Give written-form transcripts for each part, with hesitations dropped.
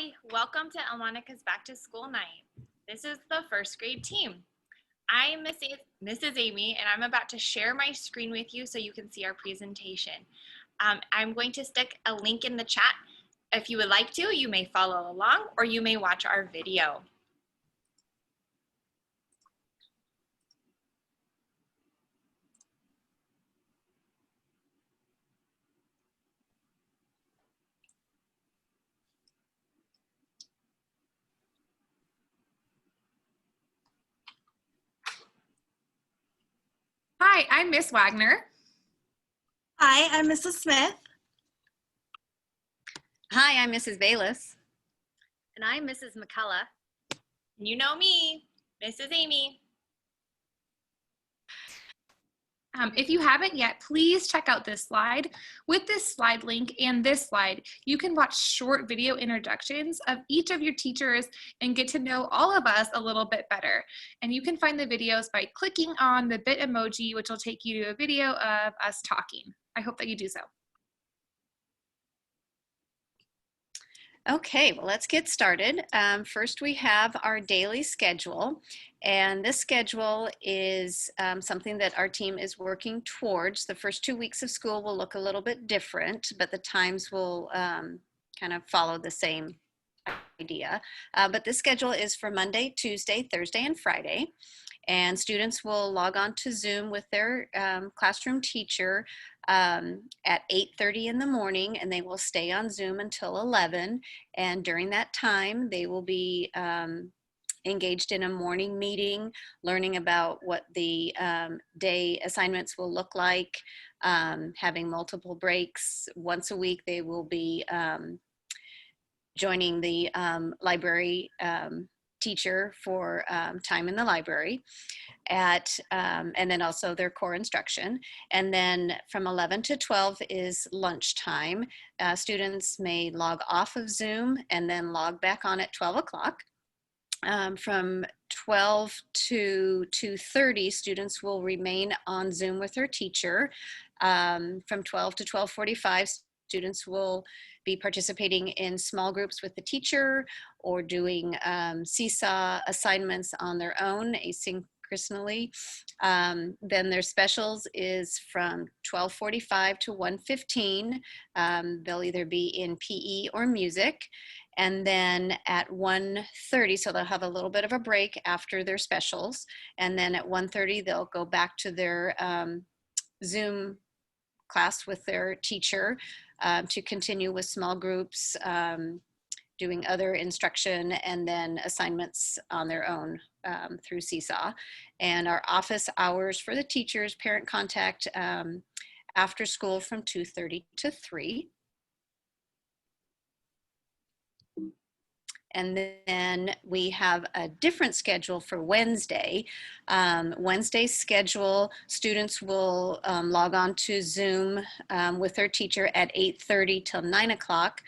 Hi, welcome to Elmonica's Back to School Night. This is the first grade team. I'm Mrs. Amy, and I'm about to share my screen with you so you can see our presentation. I'm going to stick a link in the chat. If you would like to, you may follow along or you may watch our video. Hi, I'm Miss Wagner. Hi, I'm Mrs. Smith. Hi, I'm Mrs. Bayless. And I'm Mrs. McCullough. You know me, Mrs. Amy. If you haven't yet, please check out this slide. With this slide link and this slide, you can watch short video introductions of each of your teachers and get to know all of us a little bit better. And you can find the videos by clicking on the bit emoji, which will take you to a video of us talking. I hope that you do so. Okay, well, let's get started. First, we have our daily schedule, and this schedule is something that our team is working towards. The first 2 weeks of school will look a little bit different, but the times will kind of follow the same idea. But this schedule is for Monday, Tuesday, Thursday, and Friday. And students will log on to Zoom with their classroom teacher at 8:30 in the morning, and they will stay on Zoom until 11. And during that time, they will be engaged in a morning meeting, learning about what the day assignments will look like, having multiple breaks. Once a week, they will be joining the library teacher for time in the library and then also their core instruction. And then from 11 to 12 is lunchtime. Students may log off of Zoom and then log back on at 12 o'clock. From 12 to 2:30, students will remain on Zoom with their teacher. From 12 to 12:45, students will be participating in small groups with the teacher or doing Seesaw assignments on their own asynchronously. Then their specials is from 12:45 to 1:15. They'll either be in PE or music. And then at 1:30, so they'll have a little bit of a break after their specials. And then at 1:30, they'll go back to their Zoom class with their teacher to continue with small groups, doing other instruction, and then assignments on their own through Seesaw. And our office hours for the teachers, parent contact after school from 2:30 to 3. And then we have a different schedule for Wednesday. Wednesday's schedule, students will log on to Zoom with their teacher at 8:30 till 9 o'clock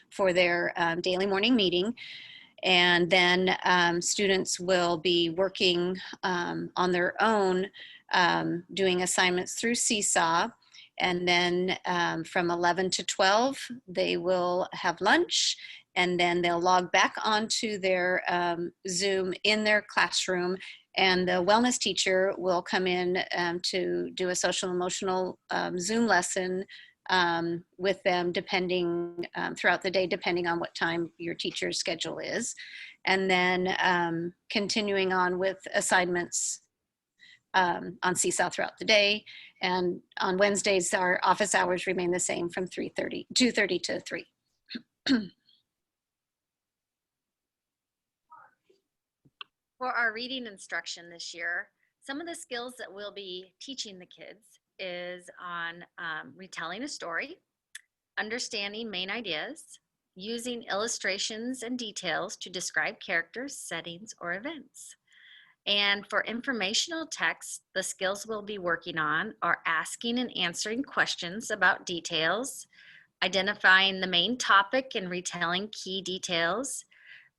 for their daily morning meeting. And then students will be working on their own, doing assignments through Seesaw. And then from 11 to 12, they will have lunch. And then they'll log back onto their Zoom in their classroom, and the wellness teacher will come in to do a social emotional Zoom lesson with them, depending throughout the day, depending on what time your teacher's schedule is. And then continuing on with assignments on Seesaw throughout the day. And on Wednesdays, our office hours remain the same from 2:30 to 3. For our reading instruction this year, some of the skills that we'll be teaching the kids is on retelling a story, understanding main ideas, using illustrations and details to describe characters, settings, or events. And for informational text, the skills we'll be working on are asking and answering questions about details, identifying the main topic and retelling key details,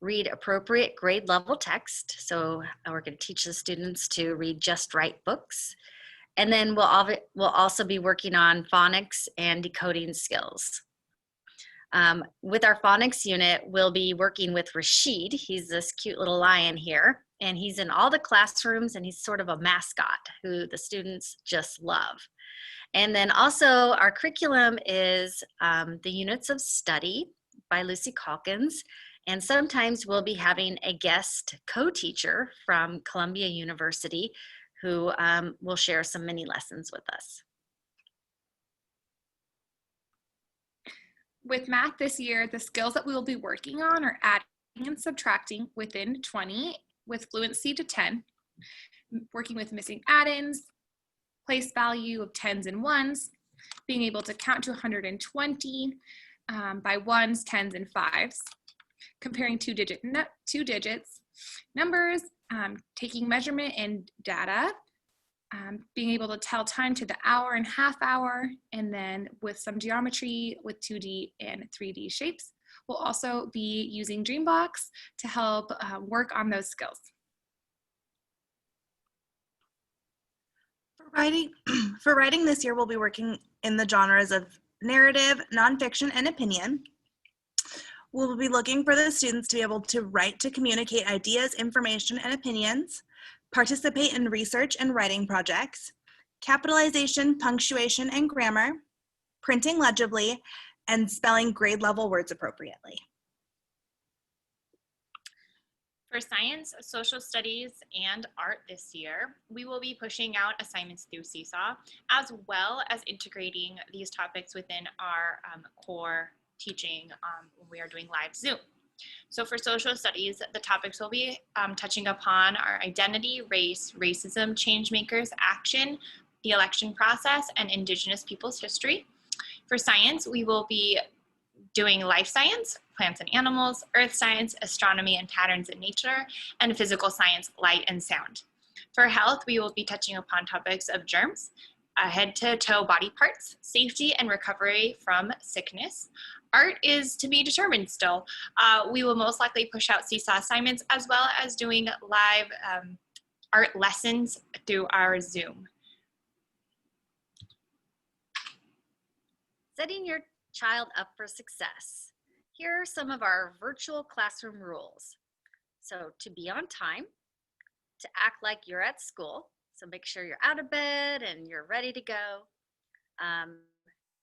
read appropriate grade level text. So we're going to teach the students to read just right books. And then we'll also be working on phonics and decoding skills. With our phonics unit, we'll be working with Rashid. He's this cute little lion here, and he's in all the classrooms, and he's sort of a mascot who the students just love. And then also our curriculum is the Units of Study by Lucy Calkins. And sometimes we'll be having a guest co-teacher from Columbia University who will share some mini lessons with us. With math this year, the skills that we will be working on are adding and subtracting within 20 with fluency to 10, working with missing add-ins, place value of tens and ones, being able to count to 120 by ones, tens, and fives, comparing two digits, numbers, taking measurement and data, being able to tell time to the hour and half hour, and then with some geometry with 2D and 3D shapes. We'll also be using Dreambox to help work on those skills. For writing this year, we'll be working in the genres of narrative, nonfiction, and opinion. We'll be looking for the students to be able to write to communicate ideas, information, and opinions, participate in research and writing projects, capitalization, punctuation, and grammar, printing legibly, and spelling grade level words appropriately. For science, social studies, and art this year, we will be pushing out assignments through Seesaw, as well as integrating these topics within our core teaching when we are doing live Zoom. So for social studies, the topics will be touching upon our identity, race, racism, change makers, action, the election process, and Indigenous peoples' history. For science, we will be doing life science, plants and animals, earth science, astronomy and patterns in nature, and physical science, light and sound. For health, we will be touching upon topics of germs, head to toe body parts, safety and recovery from sickness. Art is to be determined still. We will most likely push out Seesaw assignments as well as doing live art lessons through our Zoom. Setting your child up for success. Here are some of our virtual classroom rules. So to be on time, to act like you're at school, so make sure you're out of bed and you're ready to go.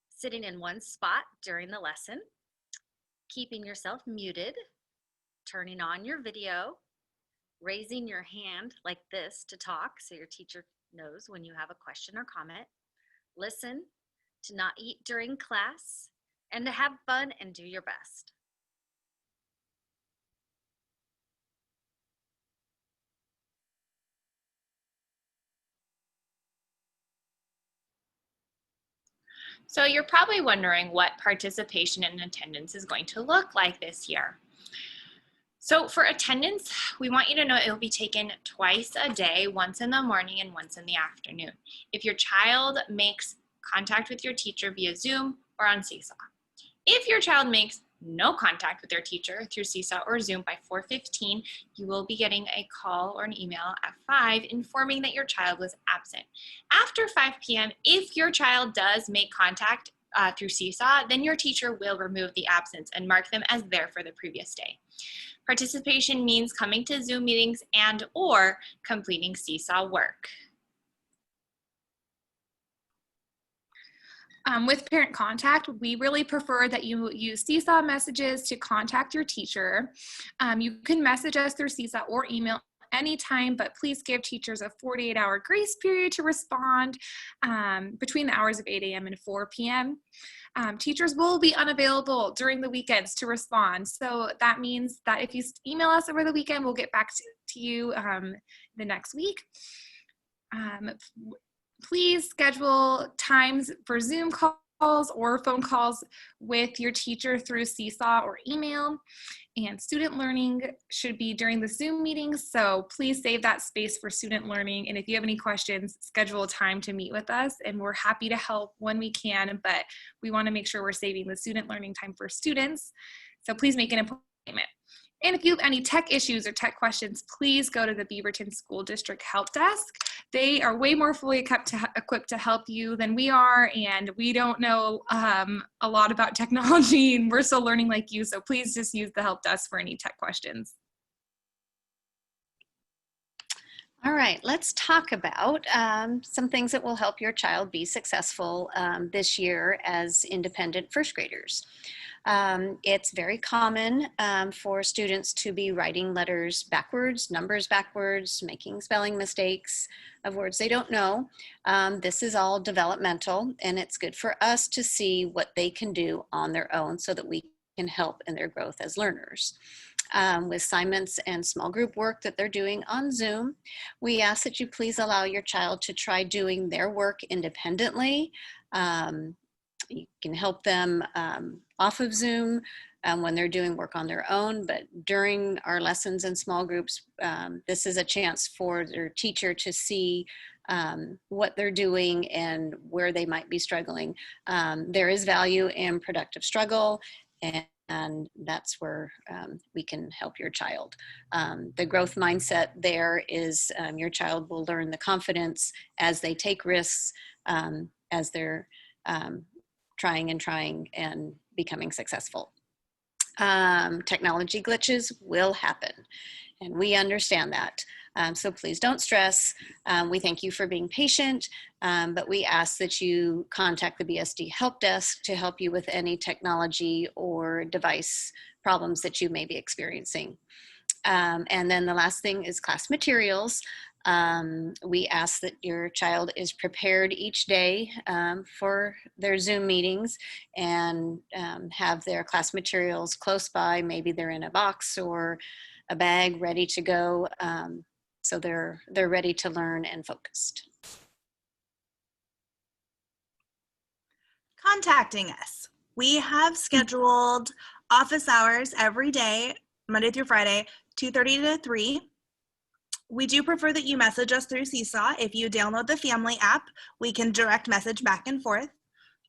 Sitting in one spot during the lesson, keeping yourself muted, turning on your video, raising your hand like this to talk so your teacher knows when you have a question or comment, listen, to not eat during class, and to have fun and do your best. So you're probably wondering what participation and attendance is going to look like this year. So for attendance, we want you to know it will be taken twice a day, once in the morning and once in the afternoon. If your child makes contact with your teacher via Zoom or on Seesaw. If your child makes no contact with their teacher through Seesaw or Zoom by 4:15, you will be getting a call or an email at 5 informing that your child was absent. After 5 p.m., if your child does make contact through Seesaw, then your teacher will remove the absence and mark them as there for the previous day. Participation means coming to Zoom meetings and or completing Seesaw work. With parent contact, we really prefer that you use Seesaw messages to contact your teacher. You can message us through Seesaw or email anytime, but please give teachers a 48-hour grace period to respond between the hours of 8 a.m. and 4 p.m. Teachers will be unavailable during the weekends to respond. So that means that if you email us over the weekend, we'll get back to you the next week. Please schedule times for Zoom calls or phone calls with your teacher through Seesaw or email. And student learning should be during the Zoom meetings, so please save that space for student learning. And if you have any questions, schedule a time to meet with us, and we're happy to help when we can, but we want to make sure we're saving the student learning time for students. So please make an appointment. And if you have any tech issues or tech questions, please go to the Beaverton School District Help Desk. They are way more fully equipped to help you than we are, and we don't know a lot about technology, and we're still learning like you, so please just use the help desk for any tech questions. All right, let's talk about some things that will help your child be successful this year as independent first graders. It's very common for students to be writing letters backwards, numbers backwards, making spelling mistakes of words they don't know. This is all developmental, and it's good for us to see what they can do on their own so that we can help in their growth as learners. With assignments and small group work that they're doing on Zoom, we ask that you please allow your child to try doing their work independently. You can help them off of Zoom when they're doing work on their own, but during our lessons in small groups, this is a chance for their teacher to see what they're doing and where they might be struggling. There is value in productive struggle, and that's where we can help your child. The growth mindset there is your child will learn the confidence as they take risks, as they're trying and becoming successful. Technology glitches will happen, and we understand that. So please don't stress. We thank you for being patient, but we ask that you contact the BSD help desk to help you with any technology or device problems that you may be experiencing. And then the last thing is class materials. We ask that your child is prepared each day for their Zoom meetings and have their class materials close by. Maybe they're in a box or a bag ready to go. So they're ready to learn and focused. Contacting us. We have scheduled office hours every day, Monday through Friday, 2:30 to 3. We do prefer that you message us through Seesaw. If you download the family app, we can direct message back and forth.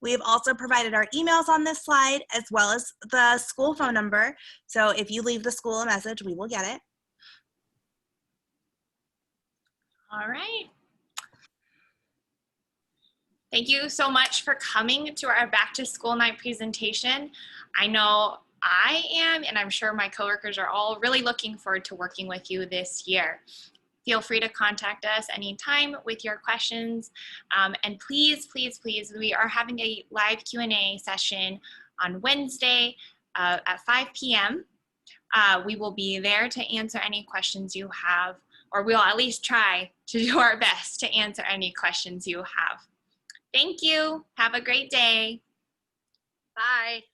We have also provided our emails on this slide as well as the school phone number. So if you leave the school a message, we will get it. All right. Thank you so much for coming to our back to school night presentation. I know I am, and I'm sure my coworkers are all really looking forward to working with you this year. Feel free to contact us anytime with your questions. And please, please, please, we are having a live Q&A session on Wednesday at 5 p.m. We will be there to answer any questions you have, or we'll at least try to do our best to answer any questions you have. Thank you. Have a great day. Bye.